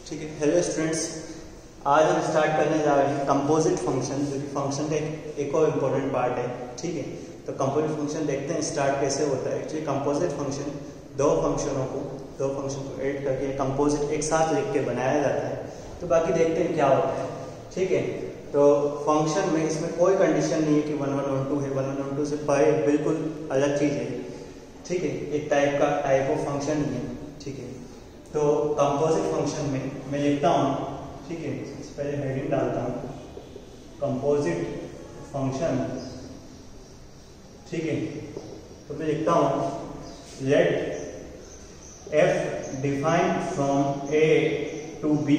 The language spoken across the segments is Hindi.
ठीक है। हेलो स्टूडेंट्स, आज हम स्टार्ट करने जा रहे हैं कंपोजिट फंक्शन, जो कि फंक्शन का एक और इम्पोर्टेंट पार्ट है। ठीक है, तो कंपोजिट फंक्शन देखते हैं स्टार्ट कैसे होता है। एक्चुअली कंपोजिट फंक्शन दो फंक्शन को ऐड करके कंपोजिट एक साथ लिख के बनाया जाता है। तो बाकी देखते हैं क्या होता है। ठीक है, तो फंक्शन में इसमें कोई कंडीशन नहीं है कि 1 1 1 2 है। 1 1 1 2 से परे बिल्कुल अलग चीज़ है। ठीक है, एक टाइप ऑफ फंक्शन ही है। ठीक है, तो कंपोजिट फंक्शन में मैं लिखता हूँ। ठीक है, इससे पहले हेडिंग डालता हूँ कंपोजिट फंक्शन। ठीक है, तो मैं लिखता हूँ let f defined from a to b।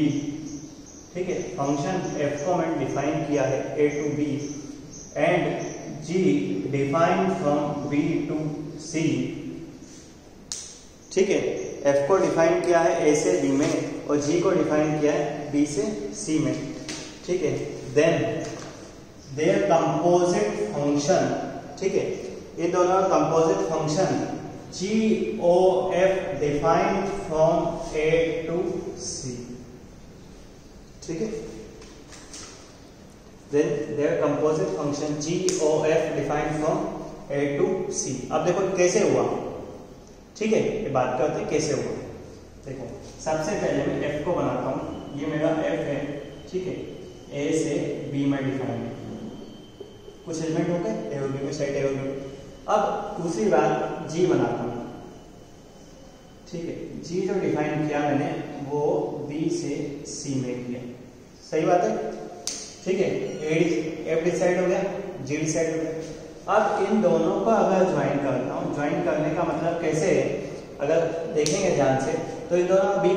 ठीक है, फंक्शन f को मैंने डिफाइन किया है a to b and g defined from b to c। ठीक है, f को डिफाइन किया है a से b में और g को डिफाइन किया है b से c में। ठीक है, देन देयर कंपोजिट फंक्शन। ठीक है, ये दोनों composite function GOF defined from a to c। ठीक है, then there composite function GOF defined from a to c। अब देखो कैसे हुआ। ठीक है, ये बात करते हैं कैसे हुआ। देखो, सबसे पहले मैं f को बनाता हूँ। ये मेरा f है। ठीक है, a से b में डिफाइन है। कुछ एलिमेंट हो गए a और b में, सेट a और b। अब दूसरी बात g बनाता हूँ। ठीक है, g जो डिफाइन किया मैंने वो b से c में किया। सही बात है। ठीक है, f डिसाइड हो गया, g डिसाइड हो गया। अब इन दोनों को अगर ज्वाइन करता हूँ, ज्वाइन करने का मतलब कैसे है, अगर देखेंगे ध्यान से तो इन दोनों में b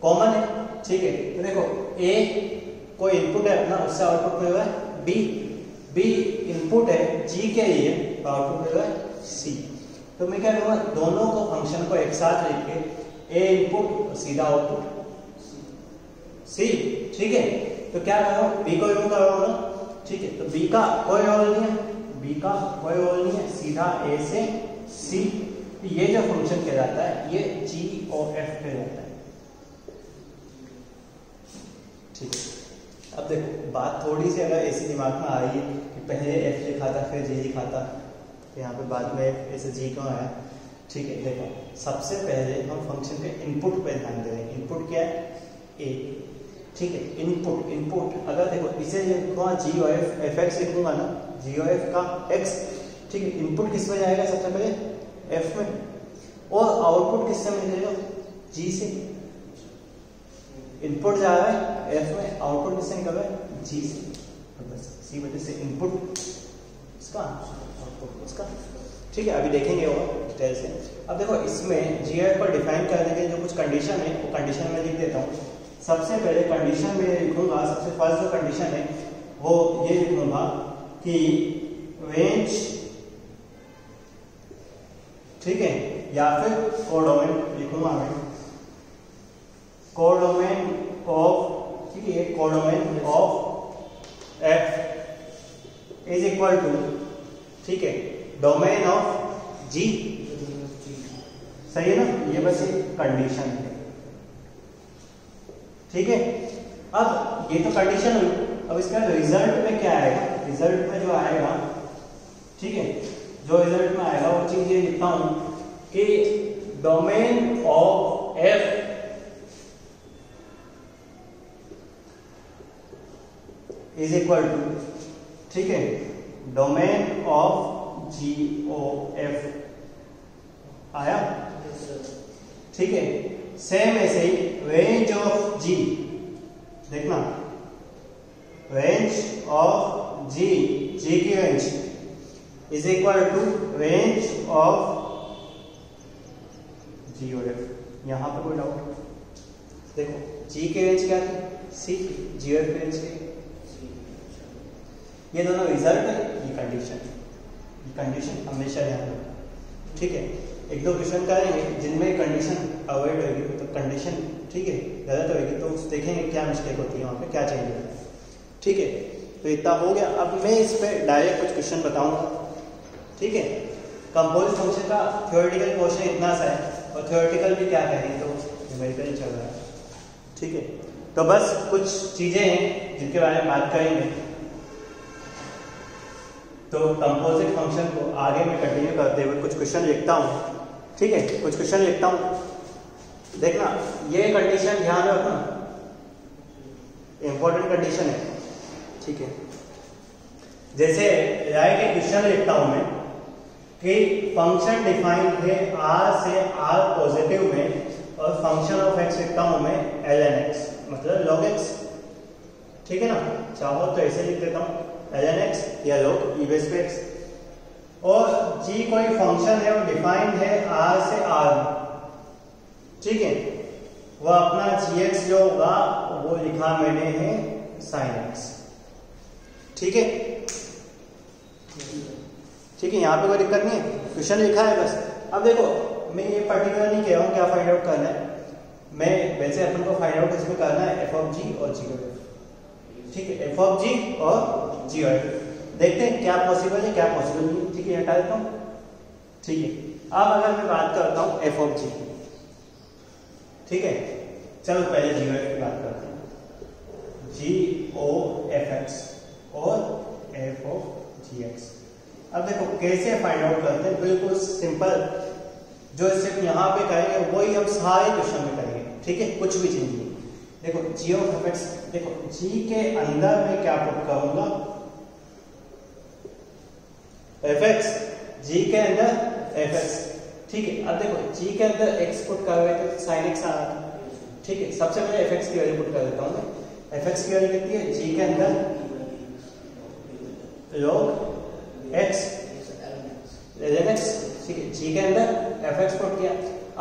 कॉमन है। ठीक है, तो देखो a कोई इनपुट है अपना, उससे आउटपुट में हुआ है b इनपुट है g के लिए, आउटपुट में हुआ है c। तो मैं क्या करूँगा, दोनों को फंक्शन को एक साथ लिख के a इनपुट और सीधा आउटपुट c। ठीक है, तो क्या कर रहा हूँ, b को रिमूव कर रहा हूँ। ठीक है, तो b का कोई रोल नहीं है, सीधा a से c। ये जो फंक्शन कहलाता है ये GOF कहलाता है। ठीक है, अब देखो बात थोड़ी सी अगर ऐसी दिमाग में आ रही है कि पहले f लिखा था फिर g लिखा था, तो यहाँ पे बाद में ऐसे g क्यों आया। ठीक है, देखो सबसे पहले हम फंक्शन के इनपुट पे ध्यान दे रहे हैं। इनपुट क्या है, a। ठीक है, इनपुट अगर देखो इसे लिखूंगा GOF fx लिखूंगा ना, GOF का x। ठीक है, इनपुट किस में जाएगा, सबसे पहले f में, और आउटपुट किससे मिलेगा, g से। इनपुट जा रहा है f में, आउटपुट किससे निकल रहा है, g से। तो बस इसी वजह से इनपुट इसका, आउटपुट इसका। ठीक है, अभी देखेंगे और डिटेल से। अब देखो इसमें GOF पर डिफाइन करने के जो कुछ कंडीशन है वो कंडीशन में लिख देता हूँ। सबसे पहले कंडीशन में लिखूंगा, सबसे फर्स्ट जो कंडीशन है वो ये लिखूंगा कि रेंज, ठीक है, या फिर कोडोमेन लिखूंगा मैं, कोडोमेन ऑफ, ठीक है, codomain of f is equal to, ठीक है, डोमेन ऑफ g। सही है ना, ये बस एक कंडीशन है। ठीक है, अब ये तो कंडीशन हुई। अब इसका रिजल्ट में क्या आएगा, रिजल्ट में जो आएगा, ठीक है, जो रिजल्ट में आएगा वो चीज ये लिखता हूं कि domain of f is equal to, ठीक है, डोमेन ऑफ GOF आया। ठीक है, सेम ऐसे ही रेंज ऑफ g, देखना रेंज ऑफ g की range is equal to range of GOF। यहां पर कोई डाउट, देखो g की रेंज क्या थी, c, GOF की रेंज क्या, ये दोनों रिजल्ट है, ये कंडीशन हमेशा ध्यान रखना। ठीक है, एक दो क्वेश्चन करेंगे जिनमें कंडीशन अवॉइड होगी, तो कंडीशन, ठीक है, गलत होगी तो देखेंगे क्या मिस्टेक होती है, वहाँ पे क्या चेंज होता है। ठीक है, तो इतना हो गया। अब मैं इस पर डायरेक्ट कुछ क्वेश्चन बताऊंगा। ठीक है, कंपोजिट फंक्शन का थ्योरेटिकल पोर्शन इतना सा है, और थ्योरेटिकल भी क्या कहेंगे तो न्यूमेरिकल चल रहा है। ठीक है, तो बस कुछ चीजें हैं जिनके बारे में बात करेंगे। तो कंपोजिट फंक्शन को आगे में कंटिन्यू करते हुए कुछ क्वेश्चन लिखता हूँ, ठीक है, कुछ क्वेश्चन लिखता हूँ। देखना ये कंडीशन ध्यान रखना, इंपॉर्टेंट कंडीशन है, ठीक है। जैसे राइट एक क्वेश्चन लिखता हूं मैं कि फंक्शन डिफाइंड है r से r पॉजिटिव में और फंक्शन ऑफ x लिखता हूं मैं ln x, मतलब log x, ठीक है ना। चाहो तो ऐसे लिख देता हूं ln x या log e बेस पे x, और g कोई फंक्शन है और डिफाइंड है r से r, ठीक है। वह अपना gx जो होगा वो लिखा मैंने है sin x, ठीक है, ठीक है। यहाँ पे कोई दिक्कत नहीं है, क्वेश्चन लिखा है बस। अब देखो मैं ये पर्टिकुलर नहीं कह रहा हूँ क्या फाइंड आउट करना है, मैं वैसे अपन को फाइंड आउट इसमें करना है f ऑफ g और g ऑफ f, ठीक है, f ऑफ g और g ऑफ f। देखते हैं क्या पॉसिबल है क्या पॉसिबल नहीं, ठीक है, हटा देता हूँ, ठीक है। अब अगर मैं बात करता हूँ f ऑफ g, ठीक है, चलो पहले g ऑफ f की बात करते हैं, g o f x और f ऑफ g x। अब देखो कैसे फाइंड आउट करते हैं, बिल्कुल सिंपल, जो सिर्फ यहाँ पे करेंगे वही हम सारे क्वेश्चन में करेंगे, ठीक है, कुछ भी चेंज नहीं। देखो g ऑफ f x, देखो g के अंदर मैं क्या पुट करूंगा, f x, g के अंदर f x, ठीक है। अब देखो g के अंदर x पुट कर रहे थे sin x आ रहा था, ठीक है। सबसे पहले f x की वैल्यू पुट कर देता हूँ मैं, f x की वैल्यू कितनी है, g के अंदर log x ln x, ठीक है, g के अंदर f x पुट किया।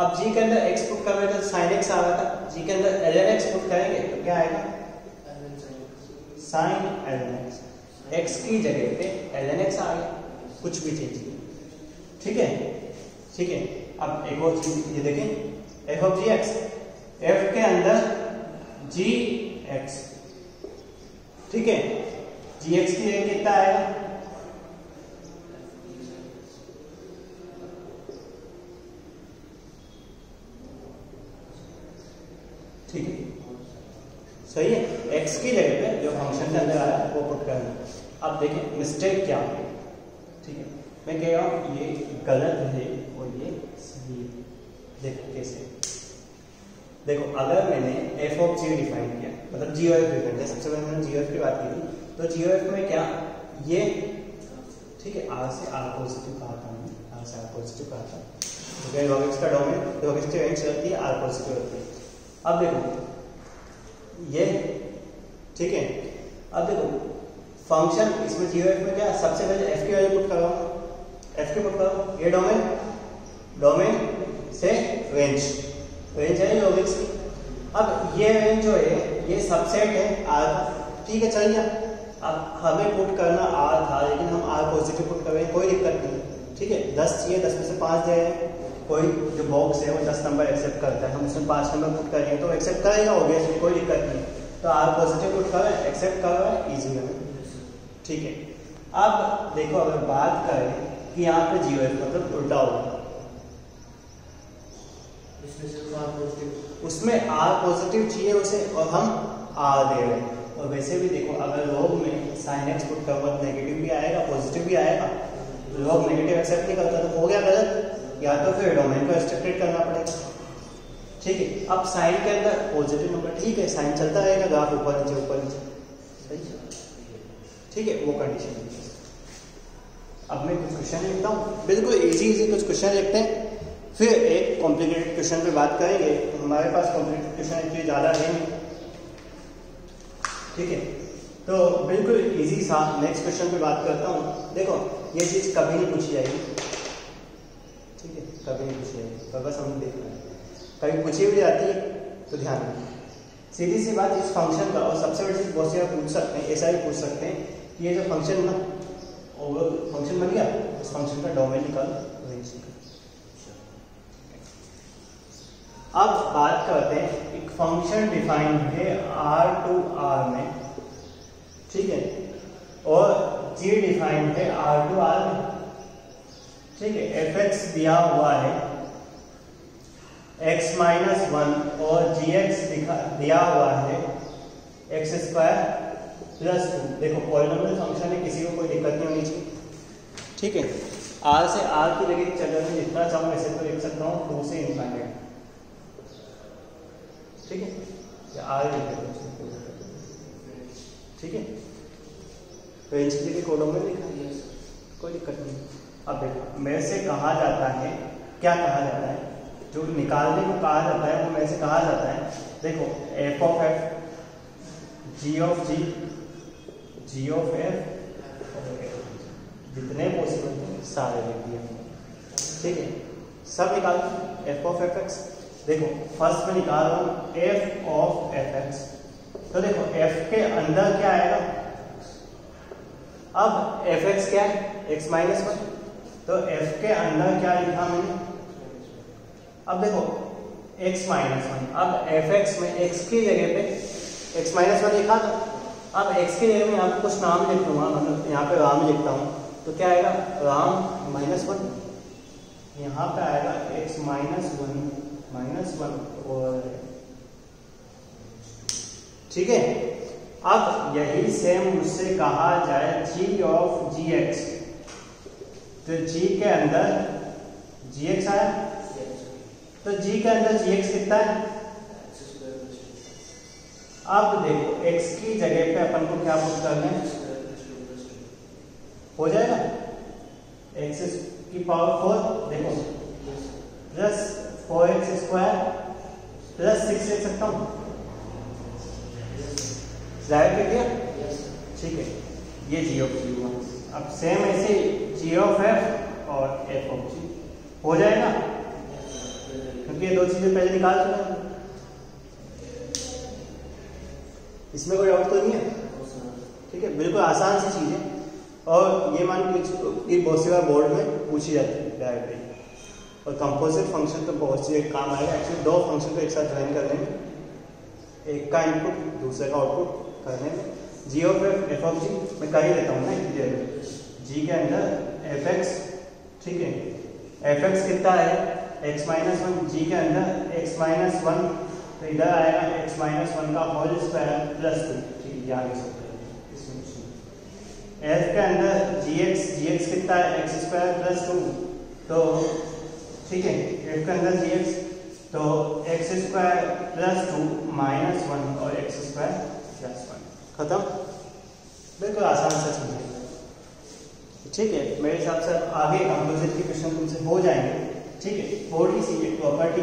अब g के अंदर x पुट कर रहे थे sin x आ रहा था, g के अंदर ln x पुट करेंगे तो क्या आएगा, sin ln x, x की जगह पे ln x आ गया, कुछ भी चीज, ठीक है, ठीक है। अब एक और चीज ये देखें, f of g x, f के अंदर g x, ठीक है, g x की जगह कितना आएगा, ठीक है, सही है। x की जगह पे जो फंक्शन के अंदर आया वो पुट करना। अब देखें मिस्टेक क्या है, ठीक है, मैं कह रहा हूँ ये गलत है और ये सही है। देखो कैसे, देखो अगर मैंने f ऑफ g डिफाइन किया, मतलब g ऑफ f डिफाइन किया, सबसे पहले मैंने g ऑफ की बात की थी, तो g ऑफ में क्या ये, ठीक है, r से r पॉजिटिव कहा था, r से r पॉजिटिव कहा था, क्योंकि log x का डोमेन log x की रेंज रहती है, r पॉजिटिव रहती है। अब देखो ये, ठीक है, अब देखो फंक्शन इसमें g ऑफ f में क्या, सबसे पहले f की वैल्यू पुट करो, f की पुट करो, ये डोमेन, डोमेन से रेंज, रेंज है log x की। अब ये रेंज जो है ये सबसेट है r का, ठीक है, चल गया। अब हमें पुट करना r था, लेकिन हम r पॉजिटिव पुट कर रहे हैं, कोई दिक्कत नहीं, ठीक है। 10 चाहिए, 10 में से 5 दे रहे हैं, कोई जो बॉक्स है वो 10 नंबर एक्सेप्ट करता है, हम उसमें 5 नंबर पुट करेंगे तो एक्सेप्ट करेगा, ऑब्वियसली कोई दिक्कत नहीं। तो r पॉजिटिव पुट कर रहा है, एक्सेप्ट कर रहा है, इजी है, ठीक है। अब देखो अगर बात करें कि यहाँ पे g ऑफ f मतलब उल्टा होगा, इसमें सिर्फ r पॉजिटिव, उसमें r पॉजिटिव चाहिए उसे और हम r दे रहे हैं। और वैसे भी देखो अगर log में sin x पुट करूंगा तो नेगेटिव भी आएगा पॉजिटिव भी आएगा, log नेगेटिव एक्सेप्ट नहीं करता तो हो गया गलत, या तो फिर डोमेन को रिस्ट्रिक्टेड करना पड़ेगा, ठीक है। अब साइन के अंदर पॉजिटिव नंबर, ठीक है, साइन चलता रहेगा, ग्राफ ऊपर नीचे, सही है, ठीक है, वो कंडीशन है। अब मैं कुछ क्वेश्चन लिखता हूँ, बिल्कुल इजी कुछ क्वेश्चन लिखते हैं, फिर एक कॉम्प्लिकेटेड क्वेश्चन पे बात करेंगे। तो हमारे पास कॉम्प्लिकेटेड क्वेश्चन इतने ज़्यादा है नहीं, ठीक है, तो बिल्कुल इजी सा नेक्स्ट क्वेश्चन पे बात करता हूँ। देखो ये चीज़ कभी नहीं पूछी जाएगी, ठीक है, कभी नहीं पूछी जाएगी, तो बस हम देखना है, कभी पूछी भी जाती है तो ध्यान रखना। सीधी सी बात, इस फंक्शन का, और सबसे बड़ी चीज़ बहुत से पूछ सकते हैं, ऐसा भी पूछ सकते हैं कि ये जो फंक्शन ना, और फंक्शन बन गया, उस फंक्शन का डोमेन निकाल, रेंज निकाल। अब बात करते हैं, एक फंक्शन डिफाइन है R टू R में, ठीक है, और G डिफाइन है R टू R में, ठीक है। fx दिया हुआ है x माइनस 1 और gx दिया हुआ है x स्क्वायर प्लस 2। देखो पॉलिनोमियल फंक्शन है, किसी को कोई दिक्कत नहीं होनी चाहिए, ठीक है। r से r की जगह चलो मैं जितना चाहूँ वैसे तो लिख सकता हूँ 2 से इनफाइनाइट, ठीक है, या r ठीक है। तो इन चीज़ों के कोडों में लिखा है, कोई दिक्कत नहीं। अब देखो मेरे से कहा जाता है, क्या कहा जाता है, जो निकालने को कहा जाता है वो मेरे से कहा जाता है, देखो f of f, g of g, g of f, जितने पॉसिबल हैं सारे लिख दिए, ठीक है। सब निकाल f ऑफ एफ एक्स। देखो फर्स्ट में निकाल रहा हूँ f ऑफ एफ एक्स, तो देखो f के अंदर क्या आएगा, अब एफ एक्स क्या है, x माइनस 1, तो f के अंदर क्या लिखा मैंने, अब देखो x माइनस 1, अब एफ एक्स में x की जगह पे x माइनस 1 लिखा था, अब x की जगह में यहाँ पे कुछ नाम लिख दूंगा, मतलब यहाँ पे राम लिखता हूँ, तो क्या आएगा राम माइनस 1, यहाँ पे आएगा x माइनस 1 और ठीक है। अब यही सेम मुझसे कहा जाए g ऑफ gx, तो g के अंदर gx आया, तो g के अंदर gx कितना है, अब देखो x की जगह पे अपन को क्या पुट करना है, हो जाएगा x की पावर 4, देखो प्लस 4x स्क्वायर प्लस 6 लिख सकता हूँ, जाहिर कर दिया, ठीक है। ये g ऑफ g हुआ, अब सेम ऐसे g ऑफ f और f ऑफ g हो जाएगा, क्योंकि ये दो चीजें पहले निकाल चुके हैं, इसमें कोई डाउट तो नहीं है, ठीक है, बिल्कुल आसान सी चीज है। और ये मान लीजिए बहुत सी बार बोर्ड में पूछी जाती है डायरेक्टली, और कंपोजिट फंक्शन तो बहुत सी काम आएगा। एक्चुअली दो फंक्शन को एक साथ ज्वाइन करने में, एक का इनपुट दूसरे का आउटपुट करने में, जी ऑफ एफ, एफ ऑफ जी मैं कर ही देता हूँ ना इतनी देर में, जी के अंदर एफ एक्स, ठीक है, एफ एक्स कितना है एक्स माइनस 1, जी के अंदर एक्स माइनस 1, तो इधर आएगा एक्स माइनस 1 का होल स्क्वायर प्लस 2, ठीक है, यहाँ लिख सकते हैं इसमें। एफ के अंदर जी एक्स कितना है एक्स स्क्वायर प्लस 2, तो ठीक है, एफ के अंदर जी एक्स, तो एक्स स्क्वायर प्लस 2 माइनस 1 और एक्स स्क्वायर प्लस 1, खत्म। बिल्कुल आसान सा चीज है, ठीक है। मेरे हिसाब से आगे कंपोजिट के क्वेश्चन तुमसे हो जाएंगे, ठीक है। थोड़ी सी एक प्रॉपर्टी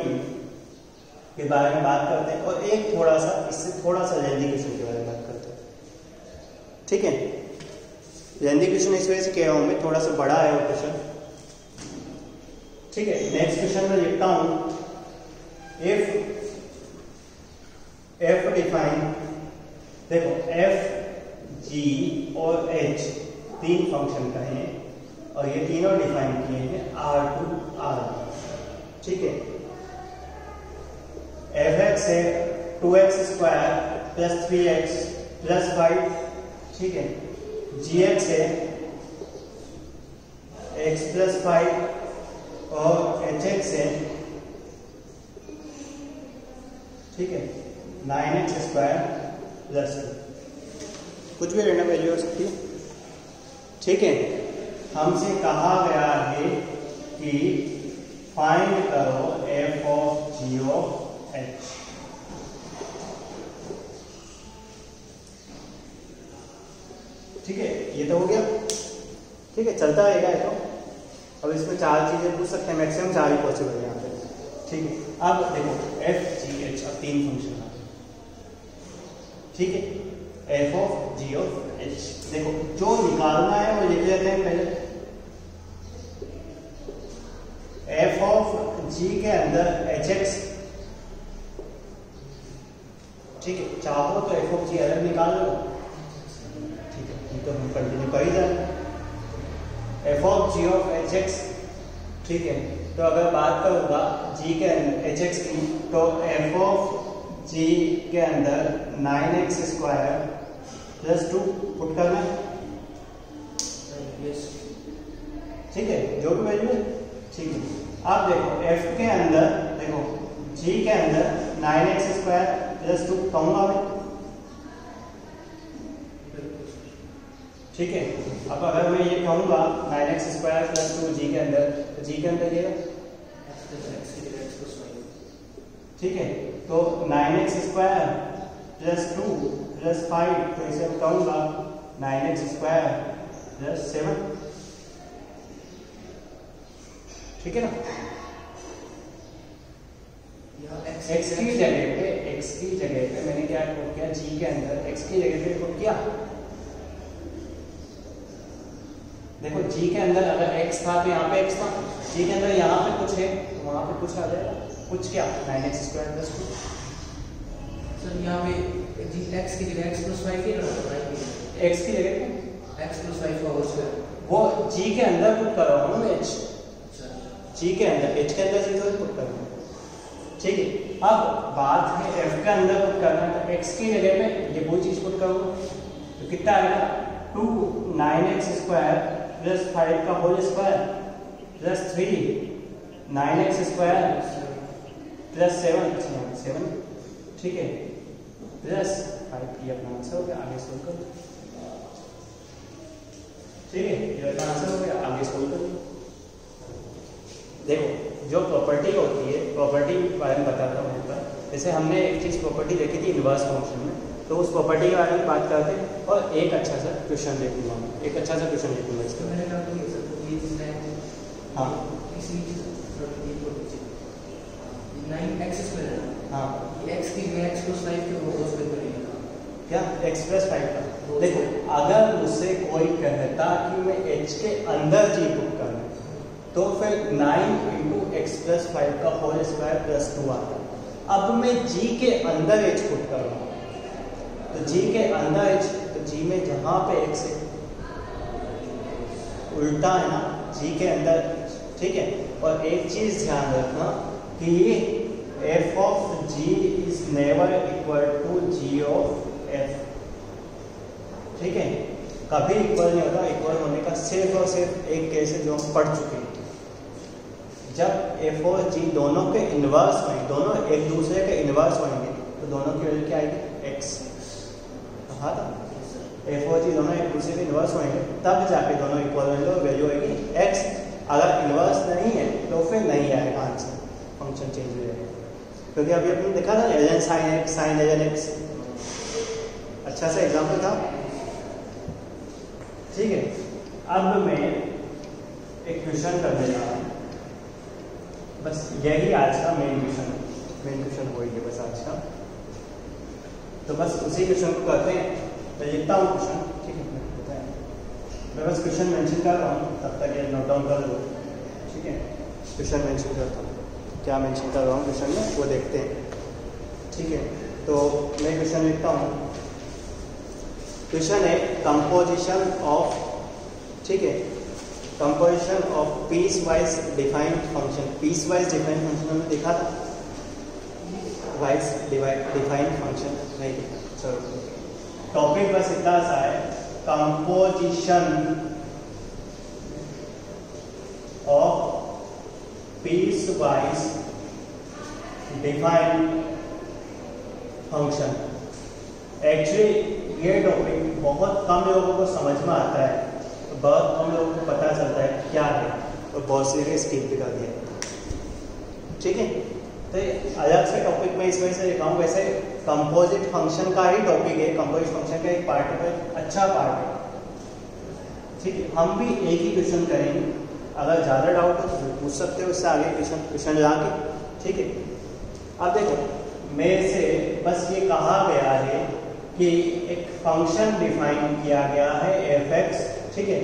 के बारे में बात करते हैं, और एक थोड़ा सा इससे थोड़ा सा लेंदी क्वेश्चन के बारे में बात करते हैं, ठीक है। लेंदी क्वेश्चन इस वजह से कह रहा हूं मैं, थोड़ा सा बड़ा है वो क्वेश्चन, ठीक है। नेक्स्ट क्वेश्चन में लिखता हूं, एफ डिफाइन, देखो एफ जी और एच तीन फंक्शन का है, और ये तीनों डिफाइन किए हैं आर टू आर, ठीक है। एफ एक्स है 2x square plus 3x plus 5, ठीक है। जी एक्स है x प्लस 5 और एच एक्स है, ठीक है, 9x स्क्वायर प्लस 2, कुछ भी रैंडम वैल्यू हो सकती है, ठीक है। हमसे कहा गया है कि फाइंड करो f of g of h, ठीक है, ये तो हो गया, ठीक है, चलता रहेगा ये तो। अब इसमें चार चीजें पूछ सकते हैं, मैक्सिमम 4 ही पॉसिबल है यहाँ पे, ठीक है। अब देखो एफ जी एच, अब तीन फंक्शन आ, ठीक है, F of G of H, देखो जो निकालना है वो लिख लेते हैं पहले। एफ ऑफ जी के अंदर एच एक्स, ठीक है, चाहो तो एफ ऑफ जी अलग निकाल लो, ठीक है, ये तो हम कंटिन्यू कर ही जाए। F of G of H X, ठीक है, तो अगर बात करूंगा जी के एच एक्स की, तो एफ ऑफ जी के अंदर 9x स्क्वायर प्लस 2 पुट करना है, ठीक है, जो भी वैल्यू है, ठीक है। अब देखो f के अंदर, देखो जी के अंदर 9x² प्लस 2 कहूंगा मैं, ठीक है। अब अगर मैं ये कहूंगा 9x² प्लस 2 जी के अंदर, तो जी के अंदर ये ठीक है, तो 9x² प्लस 2 प्लस 5, तो इसे मैं कहूंगा 9x² प्लस 7, ठीक है ना। x की जगह पे मैंने क्या कोट किया, जी के अंदर x की जगह पे कोट किया। देखो जी के अंदर अगर x था तो यहाँ पे x था, जी के अंदर यहाँ पे कुछ है तो वहां पे कुछ आ जाएगा, कुछ क्या 9x² प्लस 2। सर यहाँ पे जी x की जगह x प्लस 5 की x की जगह पे x प्लस 5 का होल स्क्वायर, वो जी के अंदर पुट कर रहा हूँ मैं h, जी के अंदर h के अंदर जी तो पुट कर रहा हूँ, ठीक है। अब बात है f के अंदर पुट करना, तो x की जगह पे ये वो चीज पुट करूँगा, तो कितना आएगा 2 9x² प्लस 5 का whole square plus 3 9x² plus 7, ठीक है, प्लस 5, ये अपना आंसर हो गया। आगे सोल्व करो, ठीक है, ये अपना आंसर हो गया। आगे सोल्व करो। देखो जो प्रॉपर्टी होती है, प्रॉपर्टी के बारे में बताता हूँ एक बार। जैसे हमने एक चीज प्रॉपर्टी देखी थी इनवर्स फंक्शन में, तो उस प्रॉपर्टी के बारे में बात करते हैं और एक अच्छा सा क्वेश्चन देखूंगा मैं, एक अच्छा सा क्वेश्चन देखूंगा इसका। मैंने कहा कि सर ये हाँ इसी 9x² है, हाँ, x की जगह x प्लस 5 के होल स्क्वायर करेंगे क्या x प्लस 5 का। देखो अगर मुझसे कोई कहता कि मैं h के अंदर जी पुट करना, तो फिर 9 इंटू एक्स प्लस 5 का होल स्क्वायर प्लस 2 आता। अब मैं g के अंदर h पुट कर रहा हूँ, तो g के अंदर h, तो g में जहां पे x है उल्टा है ना, g के अंदर, ठीक है। और एक चीज ध्यान रखना कि f of g is never equal to g of f, ठीक है, कभी इक्वल नहीं होता। इक्वल होने का सिर्फ और सिर्फ एक केस है जो हम पढ़ चुके हैं, जब f और g दोनों के इनवर्स होंगे, दोनों एक दूसरे के इनवर्स होंगे, तो दोनों की वैल्यू क्या आएगी x। कहा था f और g दोनों एक दूसरे के इनवर्स होंगे, तब जाके दोनों इक्वल होंगे और वैल्यू आएगी x। अगर इनवर्स नहीं है तो फिर नहीं आएगा आंसर, फंक्शन चेंज हो जाएगा। क्योंकि अभी अपने देखा था ln sin x sin ln x, अच्छा सा एग्जाम्पल था, ठीक है। अब मैं एक क्वेश्चन करने जा रहा हूँ, बस यही आज का मेन क्वेश्चन हो गया बस आज का। तो बस उसी क्वेश्चन को करते हैं। मैं लिखता हूँ क्वेश्चन, ठीक है, मैं बस क्वेश्चन मेंशन कर रहा हूँ, तब तक ये नोट डाउन कर लो, ठीक है। क्वेश्चन मेंशन करता हूँ, क्या मेंशन कर रहा हूँ क्वेश्चन में वो देखते हैं, ठीक है। तो मैं क्वेश्चन लिखता हूँ। क्वेश्चन है कंपोजिशन ऑफ, ठीक है, composition of piecewise defined function. Piecewise defined function हमने देखा था, वाइज डिफाइंड फंक्शन नहीं देखा, चलो। टॉपिक बस इतना सा है, composition of piecewise defined function. Actually ये टॉपिक बहुत कम लोगों को समझ में आता है, बहुत कम लोगों को पता चलता है क्या है, और बहुत से लोग स्किप भी कर दिया, ठीक है। तो अलग से टॉपिक में इस वजह से लिखा हूँ। वैसे कंपोजिट फंक्शन का ही टॉपिक है, कंपोजिट फंक्शन का एक पार्ट है, अच्छा पार्ट है, ठीक है। हम भी एक ही क्वेश्चन करेंगे, अगर ज़्यादा डाउट हो तो पूछ सकते हो, उससे आगे क्वेश्चन ला के, ठीक है। अब देखो मेरे से बस ये कहा गया है कि एक फंक्शन डिफाइन किया गया है f(x), ठीक है,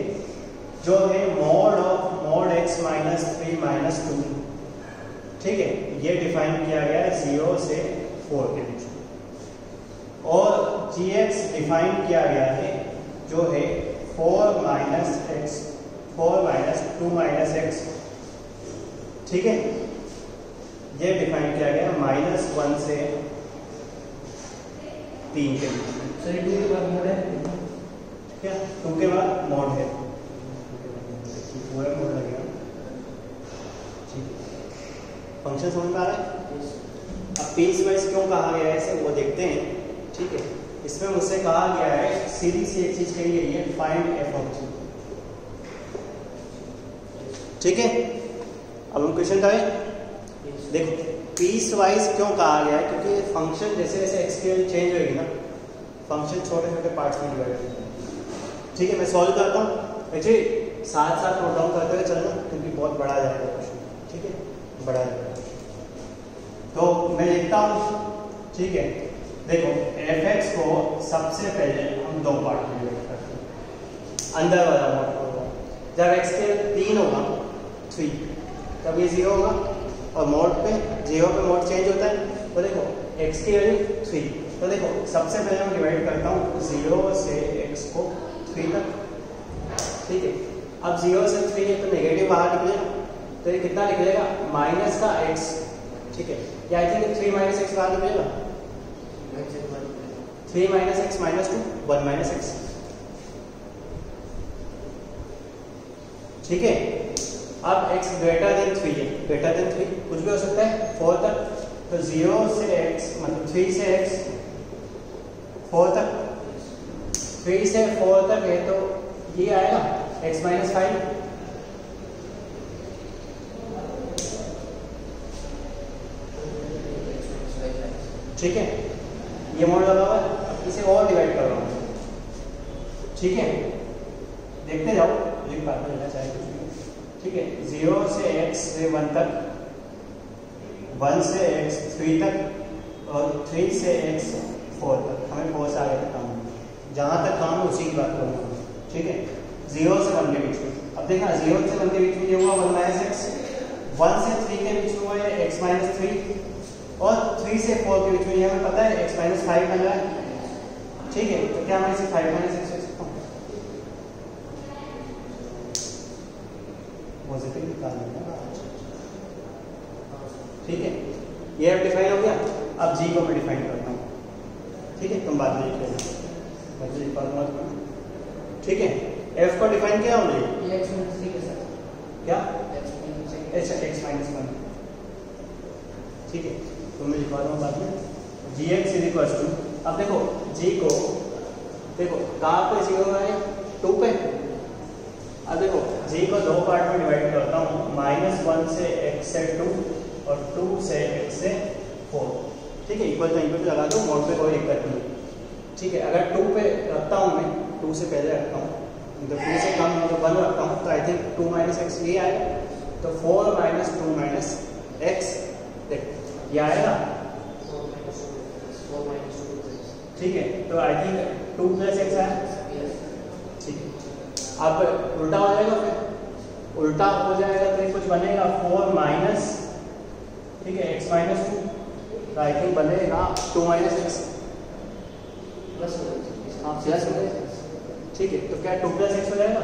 जो है mod x माइनस 3 माइनस 2, ठीक है। ये डिफाइन किया गया है 0 से 4 के बीच में। और gx डिफाइन किया गया है जो है 4 माइनस 2 माइनस x, ठीक है। ये डिफाइन किया गया -1 से 3 के बीच में। सर 2 के बाद मोड है क्या? 2 के बाद मोड है, पूरा मोड लगेगा, ठीक है। फंक्शन समझ में आ रहा है? पीस वाइज क्यों कहा गया है इसे वो देखते हैं। ठीक है, इसमें मुझसे कहा गया है सीधी सी एक चीज कही गई है, फाइंड एफ ऑफ जी। ठीक है, अब हम क्वेश्चन का है देखो पीस वाइज क्यों कहा गया है, क्योंकि फंक्शन जैसे जैसे एक्स की वैल्यू चेंज होगी ना, फंक्शन छोटे छोटे पार्ट्स में डिवाइड होते हैं। ठीक है, मैं सॉल्व करता हूँ एक्चुअली साथ साथ नोट डाउन करते हुए चलना, क्योंकि बहुत बड़ा जाएगा क्वेश्चन। ठीक है, बड़ा जाएगा तो मैं लिखता हूँ। ठीक है, देखो एफ एक्स को सबसे पहले हम दो पार्ट में डिवाइड करते हैं। अंदर वाला पार्ट होगा जब एक्स के 3 होगा 3 तब ये 0 होगा, और मोड पे 0 पे मोड चेंज होता है। तो देखो x की वैल्यू 3, तो देखो सबसे पहले मैं डिवाइड करता हूँ 0 से x को 3 तक। ठीक है, अब 0 से 3 है तो नेगेटिव बाहर निकलेगा, तो ये कितना निकलेगा माइनस का x। ठीक है, या आई थिंक 3 माइनस x बाहर निकलेगा, 3 minus x minus 2 1 minus x. ठीक है, अब x ग्रेटर देन 3 है, ग्रेटर देन 3 कुछ भी हो सकता है 4 तक, तो 0 से x मतलब 3 से x 4 तक, 3 से 4 तक है तो ये आएगा x माइनस 5। ठीक है, ये मोड लगा हुआ है, अब इसे और डिवाइड कर रहा हूँ। ठीक है, देखते जाओ लिख पाते लेना चाहिए कुछ भी। ठीक है, 0 से x से 1 तक, 1 से x 3 तक, और 3 से x 4 तक। हमें बहुत सारे तक काम है, जहाँ तक काम है उसी की बात करूँगा। ठीक है, 0 से 1 के बीच में, अब देखना 0 से 1 के बीच में ये हुआ 1 माइनस एक्स, 1 से 3 के बीच में हुआ है x माइनस 3, और 3 से 4 के बीच में ये हमें पता है x माइनस 5 बन रहा है। ठीक है, तो क्या मैं इसे 5 माइनस एक्स लिख सकता हूँ, पॉजिटिव निकालना है। ठीक है, ये अब डिफाइन हो गया, अब जी को मैं डिफाइन करता हूँ। ठीक है, तुम बाद में लिख लेना। ठीक है, एफ को डिफाइन किया हमने, ये x माइनस 3 के साथ क्या x x माइनस 1। ठीक है, तो मैं लिखवा दूँ बाद में जी एक्स इज इक्वल टू, अब देखो जी को देखो कहाँ पे 0 है 2 पे। अब देखो जी को दो पार्ट में डिवाइड करता हूँ, -1 से x से 2 और 2 से x से 4। ठीक है, इक्वल पे लगा दो, मोड पे कोई दिक्कत नहीं। ठीक है, अगर 2 पे रखता हूँ मैं, 2 से पहले रखता हूँ, तो 2 से कम है तो 1 रखता हूँ, तो आई थिंक 2 माइनस एक्स ये आएगा, तो 4 माइनस 2 माइनस एक्स ये आएगा। ठीक है, तो आई थिंक 2 प्लस एक्स आया। ठीक है, अब उल्टा हो जाएगा, फिर उल्टा हो जाएगा तो कुछ बनेगा 4 माइनस, ठीक है x माइनस 2, तो आई थिंक बनेगा 2 माइनस एक्स प्लस प्लस हो जाएगा। ठीक है, तो क्या 2 प्लस एक्स हो जाएगा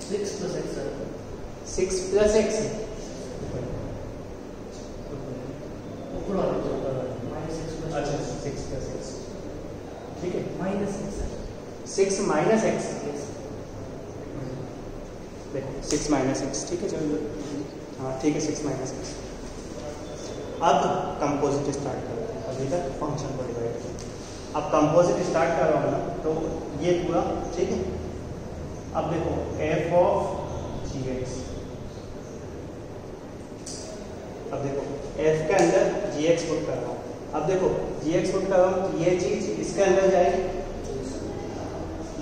6 प्लस एक्स 6 प्लस एक्स ऊपर वाला माइनस 6 प्लस अच्छा 6 प्लस एक्स। ठीक है, माइनस 6 माइनस एक्स, देखो 6 माइनस एक्स। ठीक है, चलो हाँ ठीक है 6 माइनस एक्स। अब कंपोजिट स्टार्ट करते हैं, अभी तक फंक्शन को डिवाइड किया, अब कंपोजिट स्टार्ट कर रहा हूँ ना, तो ये पूरा। ठीक है, अब देखो एफ ऑफ जी एक्स, अब देखो एफ के अंदर जी एक्स पुट कर रहा हूँ। अब देखो जी एक्स पुट कर रहा हूँ, ये चीज इसके अंदर जाएगी,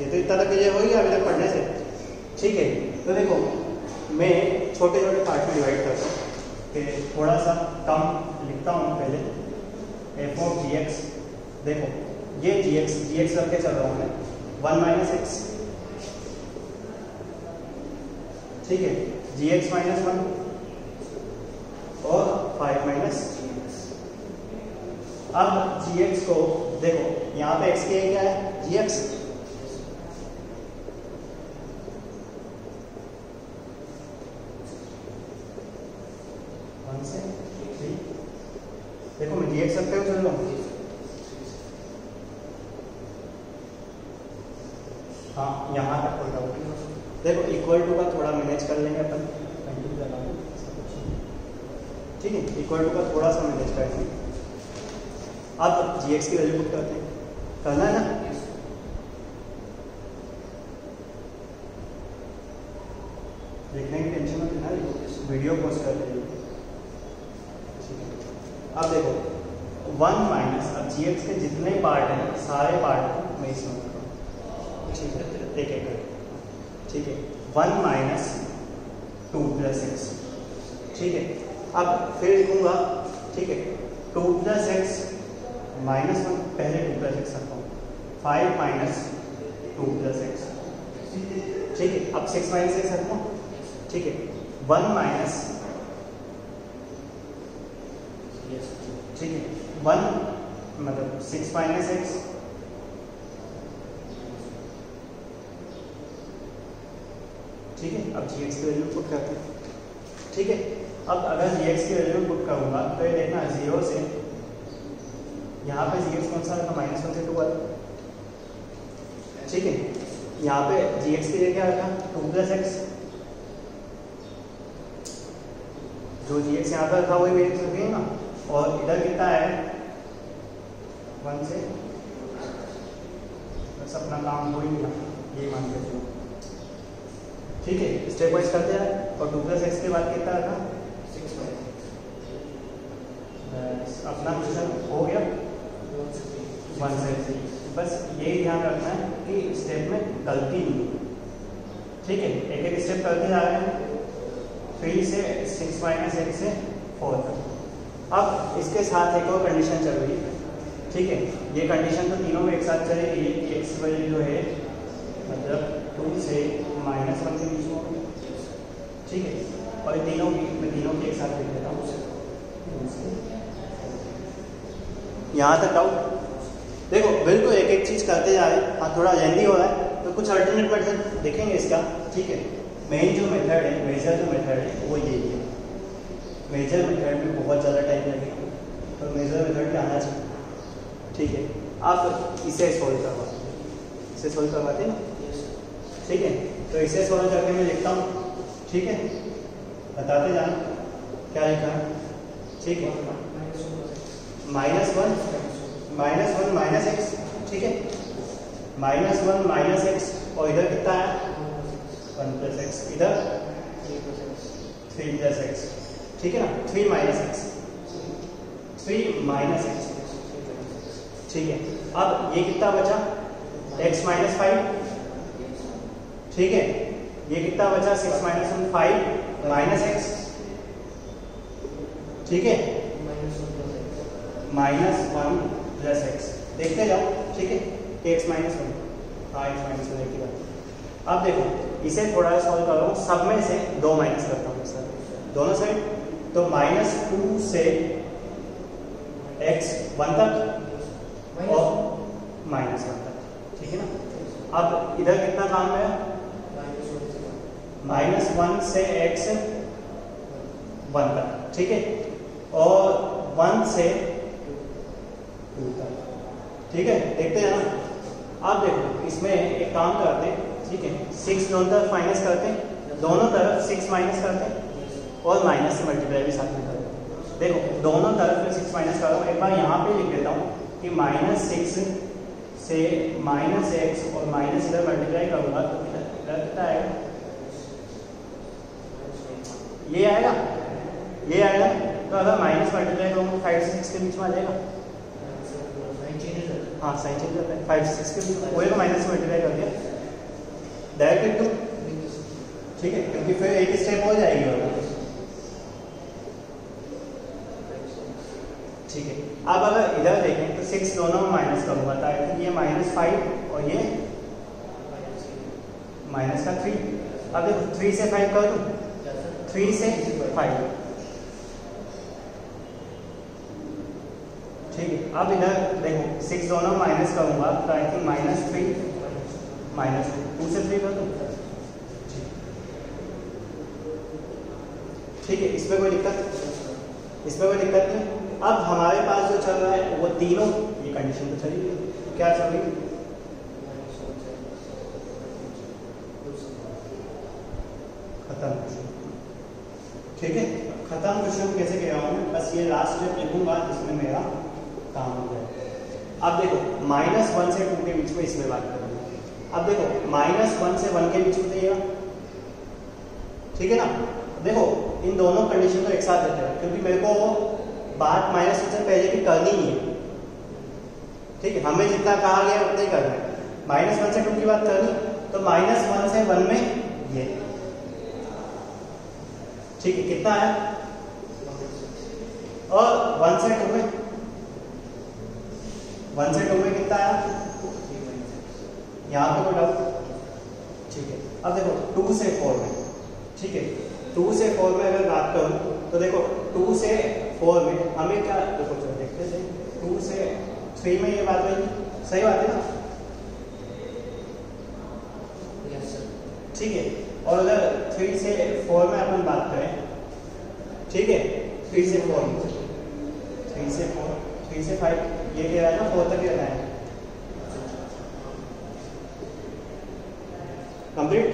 ये तो इतना तक ये होगी अभी तक पढ़ने से। ठीक है, तो देखो मैं छोटे छोटे पार्ट में डिवाइड करता हूँ, कि थोड़ा सा कम लिखता हूँ पहले। एफ ऑफ जी एक्स, देखो ये जी एक्स रख के चल रहा हूँ मैं, 1 माइनस एक्स। ठीक है, जी एक्स माइनस 1 और 5 माइनस। अब जी एक्स को देखो यहाँ पे एक्स की क्या है, जी एक्स। देखो मैं जी एक्स रखते हुए चल रहा हूँ। हाँ, यहाँ तक कोई डाउट। देखो इक्वल टू का थोड़ा मैनेज कर लेंगे अपन, इक्वल टू का थोड़ा सा मैनेज करते हैं। अब gx की वैल्यू पुट करते हैं, करना है ना। देखने की टेंशन मत लेना, वीडियो पोस्ट कर लीजिए। अब देखो 1 माइनस, अब gx के जितने पार्ट हैं सारे पार्ट को मैं इसमें रखूँ, ठीक है, एक एक करके, ठीक है। 1 माइनस 2 प्लस एक्स, ठीक है। अब फिर लिखूंगा, ठीक है, 2 प्लस एक्स माइनस 1, पहले 2 प्लस एक्स रखा हूँ, 5 माइनस 2 प्लस एक्स, ठीक है। अब 6 माइनस एक्स रखूँ, ठीक है। 1 माइनस, ठीक है, 1 मतलब 6 माइनस एक्स, ठीक है। अब gx की वैल्यू पुट करते हैं, ठीक है। अब अगर gx की वैल्यू पुट करूंगा तो ये देखना 0 से यहाँ पे gx कौन सा रखा, -1 से 2 वाला, ठीक है। यहाँ पे gx के लिए क्या रखा, 2 प्लस एक्स, जो gx यहाँ पे रखा वही वेरिएबल रखेंगे ना। और इधर कितना है 1 से, बस अपना काम हो ही नहीं, ये मान के चलो, ठीक है। स्टेप वाइज करते हैं। और 2 प्लस एक्स के बाद कितना रखा, 6 अपना क्वेश्चन हो गया 1 से 3। बस यही ध्यान रखना है कि स्टेप में गलती नहीं, ठीक है। एक एक स्टेप करते जा रहे हैं, 3 से 6 माइनस एक्स से 4 तक। अब इसके साथ एक और कंडीशन चल रही है, ठीक है। ये कंडीशन तो तीनों में एक साथ चलेगी। एक्स वैल्यू जो है मतलब 2 से -1 के बीच में होगी, ठीक है। और ये तीनों की मैं तीनों की एक साथ लिख देता हूँ। यहाँ तक डाउट? देखो बिल्कुल एक एक चीज करते जा रहे हैं। हाँ थोड़ा लेंदी हो रहा है तो कुछ अल्टरनेट मेथड देखेंगे इसका, ठीक है। मेन जो मेथड है, मेजर जो मेथड है वो यही है। मेजर मेथड में बहुत ज़्यादा टाइम लगेगा, तो मेजर मेथड पे आना चाहिए, ठीक है। आप इसे सॉल्व करवाते हैं, इसे सॉल्व करवाते हैं ना, ठीक है। तो इसे सॉल्व करके मैं लिखता हूँ, ठीक है। बताते जाना क्या लिखा है, ठीक है। -1 माइनस एक्स, ठीक है। -1 माइनस एक्स, और इधर कितना है 1 प्लस एक्स, इधर 3 प्लस एक्स, ठीक है ना। 3 माइनस एक्स, 3 माइनस एक्स, ठीक है। अब ये कितना बचा, x माइनस 5, ठीक है। ये कितना बचा 6 माइनस 1 5 माइनस एक्स, ठीक है। -1 प्लस एक्स, देखते जाओ, ठीक है। x माइनस 1, हाँ x माइनस 1 की बात। अब देखो इसे थोड़ा सॉल्व कर रहा हूँ, सब में से 2 माइनस करता हूँ सर, दोनों साइड। तो -2 से x 1 तक और -1 तक, ठीक है ना। अब इधर कितना काम है, -1 से x 1 तक, ठीक है। और 1 से 2 तक, ठीक है। देखते हैं ना। अब देखो इसमें एक काम करते हैं, ठीक है। 6 दोनों तरफ माइनस करते हैं, दोनों तरफ 6 माइनस करते हैं, और माइनस से मल्टीप्लाई भी साथ में करते हैं। देखो दोनों तरफ में 6 माइनस कर रहा हूँ, एक बार यहाँ पे लिख देता हूँ कि -6 से -x और माइनस इधर मल्टीप्लाई करूँगा तो इधर कितना आएगा, ये आएगा, ये आएगा। तो अगर माइनस मल्टीप्लाई करूँगा 5 से 6 के बीच में आ जाएगा, हाँ साइन चेंज करता है, 5 से 6 के बीच में वही को माइनस से मल्टीप्लाई कर दिया, डायरेक्ट लिख दो, ठीक है। क्योंकि फिर एक स्टेप हो जाएगी और ठीक है। अब अगर इधर देखें तो 6 दोनों में माइनस करूँगा तो आई थिंक ये -5 और ये माइनस का 3। अब देखो 3 से 5 कर दूँ, 3 से 5, ठीक है। अब इधर देखो 6 दोनों में माइनस करूँगा तो आई थिंक -3 -2 से 3 कर दूँ, ठीक है। इसमें कोई दिक्कत, इसमें कोई दिक्कत नहीं। अब हमारे पास जो चल रहा है वो तीनों, ये कंडीशन तो चली गई, क्या चल रही है, खत्म, ठीक है। खत्म क्वेश्चन कैसे कह रहा हूँ मैं, बस ये लास्ट स्टेप लिखूंगा जिसमें मेरा काम हो जाए। अब देखो -1 से 2 के बीच में इसमें बात करेंगे। अब देखो -1 से 1 के बीच में देगा, ठीक है ना। देखो इन दोनों कंडीशन को एक साथ देते हैं क्योंकि मेरे को बात -1 से पहले भी करनी ही है, ठीक है। हमें जितना कहा गया उतना ही करना है। -1 से 2 की बात करनी तो -1 से 1 में ये, ठीक है, कितना आया। और 1 से 2 में, 1 से 2 में कितना आया, यहाँ पे कोई डाउट, ठीक है। अब देखो 2 से 4 में, ठीक है, 2 से 4 में अगर बात करूं तो देखो 2 से 4 में हमें क्या, देखो चलो देखते हैं, 2 से 3 में ये बात हुई, सही बात है ना, ठीक है। और अगर 3 से 4 में अपन बात करें, ठीक है, 3 से 4 में, 3 से 4, 3 से 5 ये कह रहा है ना, 4 तक रहना है कंप्लीट।